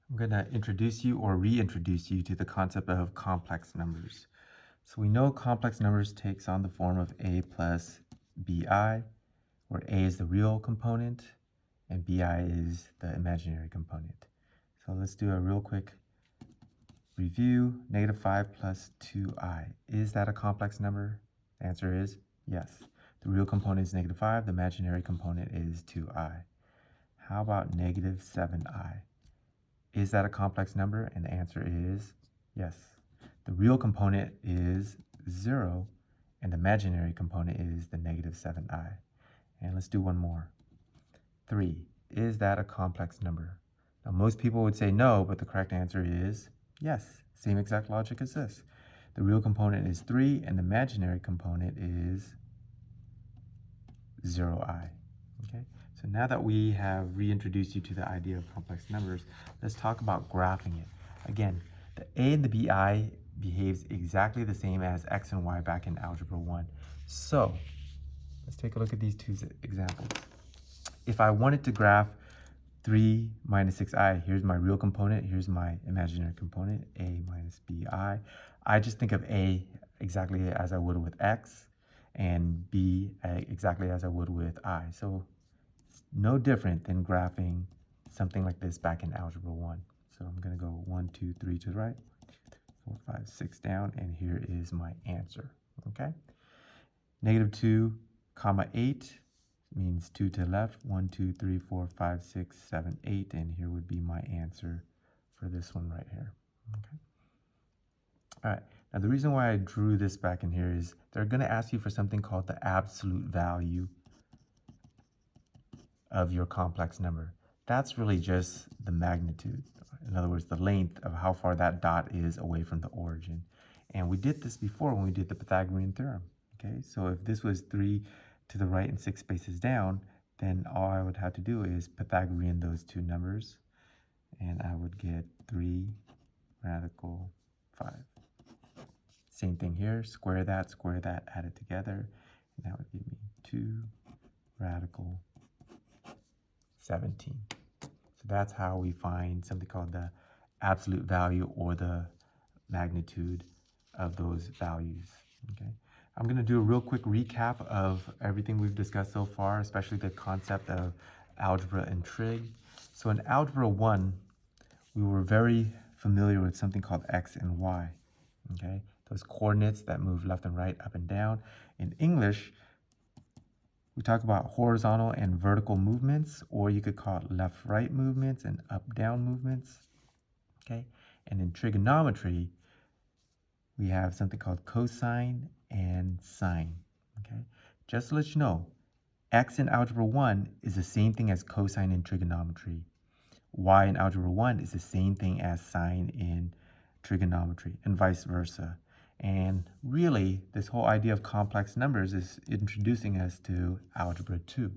I'm going to introduce you or reintroduce you to the concept of complex numbers. So we know complex numbers takes on the form of a plus bi, where a is the real component and bi is the imaginary component. So let's do a real quick review. Negative 5 plus 2i. Is that a complex number? The answer is yes. The real component is negative 5. The imaginary component is 2i. How about negative 7i? Is that a complex number? And the answer is yes. The real component is 0, and the imaginary component is the negative 7i. And let's do one more. 3. Is that a complex number? Now, most people would say no, but the correct answer is yes. Same exact logic as this. The real component is 3, and the imaginary component is 0i. Okay? So now that we have reintroduced you to the idea of complex numbers, let's talk about graphing it. Again, the a and the bi behaves exactly the same as x and y back in Algebra 1. So let's take a look at these two examples. If I wanted to graph 3 minus 6i, here's my real component, here's my imaginary component, a minus bi. I just think of a exactly as I would with x, and b exactly as I would with I. So it's no different than graphing something like this back in Algebra 1. So I'm going to go 1, 2, 3 to the right, 4, 5, 6 down, and here is my answer. Okay? Negative 2, comma 8 means 2 to the left. 1, 2, 3, 4, 5, 6, 7, 8, and here would be my answer for this one right here. Okay? All right. Now the reason why I drew this back in here is they're going to ask you for something called the absolute value of your complex number. That's really just the magnitude. In other words, the length of how far that dot is away from the origin. And we did this before when we did the Pythagorean theorem. Okay, so if this was 3 to the right and 6 spaces down, then all I would have to do is Pythagorean those two numbers, and I would get 3 radical 5. Same thing here, square that, add it together, and that would give me 2 radical 17. So that's how we find something called the absolute value or the magnitude of those values. Okay, I'm going to do a real quick recap of everything we've discussed so far, especially the concept of algebra and trig. So in Algebra 1, we were very familiar with something called x and y. Okay, those coordinates that move left and right, up and down. In English, we talk about horizontal and vertical movements, or you could call it left-right movements and up-down movements. Okay, and in trigonometry, we have something called cosine and sine. Okay, just to let you know, x in Algebra 1 is the same thing as cosine in trigonometry. Y in Algebra 1 is the same thing as sine in trigonometry, and vice versa. And really, this whole idea of complex numbers is introducing us to Algebra 2,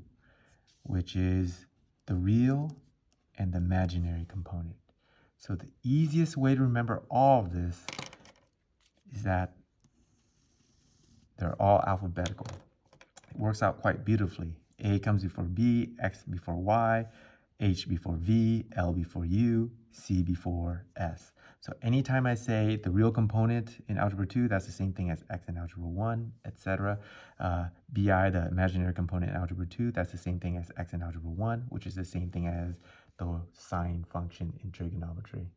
which is the real and the imaginary component. So the easiest way to remember all of this is that they're all alphabetical. It works out quite beautifully. A comes before B, X before Y, H before V, L before U, C before S. So anytime I say the real component in Algebra 2, that's the same thing as X in Algebra 1, etc. BI, the imaginary component in Algebra 2, that's the same thing as X in Algebra 1, which is the same thing as the sine function in trigonometry.